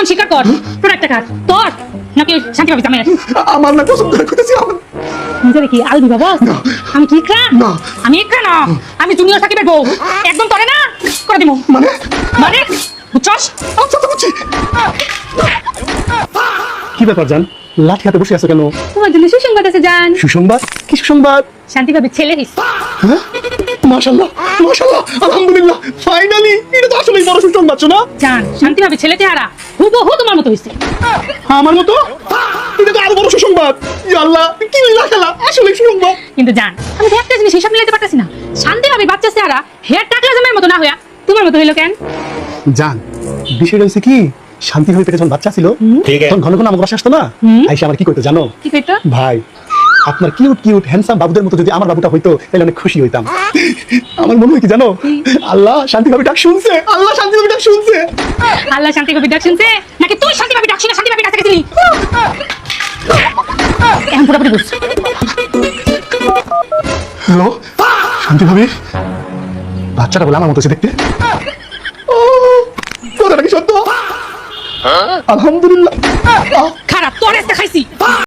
এখন স্বীকার কর তোর একটা কাজ তোর নাকি শান্তি ভাবি জামাই আমার না কসম করে কইতেছি আমার নিজের কি আলু বাবা আমি কি ইকরা না। আমি ইকরা না আমি জুনিয়র সাকিবের বউ একদম তরে না করে দিমু মানে মানে বুঝছস আচ্ছা তো বুঝছি কি ব্যাপার জান লাঠি হাতে বসে আছো কেন তোমার জন্য সুসংবাদ আছে জান সুসংবাদ কি সুসংবাদ শান্তি ভাবি ছেলে হইছে হ্যাঁ মাশাআল্লাহ মাশাআল্লাহ আলহামদুলিল্লাহ ফাইনালি এটা তো আসলেই বড় সুসংবাদ শোনা জান শান্তি ভাবি ছেলে চেহারা হুবহু তোমার মতো হইছে আমার মতো এটা তো আরো বড় সুসংবাদ ইয়া আল্লাহ কি লীলা খেলা আসলে সুসংবাদ কিন্তু জান আমি তো একটা জিনিস হিসাব মিলাইতে পারতাছি না শান্তি ভাবি বাচ্চা চেহারা হেয়ার টাকলা জামাইয়ের মতো না হইয়া তোমার মতো হইলো কেন জান বিষয় হয়েছে কি শান্তি হয়ে থেকে যখন বাচ্চা ছিল তখন ঘন ঘন আমাকে বাসা আসতো না আইসা আমার কি করতো জানো কি কইতো ভাই আপনার কিউট কিউট হ্যান্ডসাম বাবুদের মতো যদি আমার বাবুটা হইতো তাহলে অনেক খুশি হইতাম আমার মনে হয় কি জানো আল্লাহ শান্তি ভাবি ডাক শুনছে আল্লাহ শান্তি ভাবি ডাক শুনছে আল্লাহ শান্তি ভাবি ডাক শুনছে নাকি তুই শান্তি ভাবি ডাক শুনে শান্তি ভাবি কাছে গেছিলি এখন পুরোপুরি বুঝ হ্যালো শান্তি ভাবি বাচ্চাটা বলে আমার মতো হচ্ছে দেখতে ও কথাটা কি সত্য আলহামদুলিল্লাহ খারাপ তোর একটা খাইছি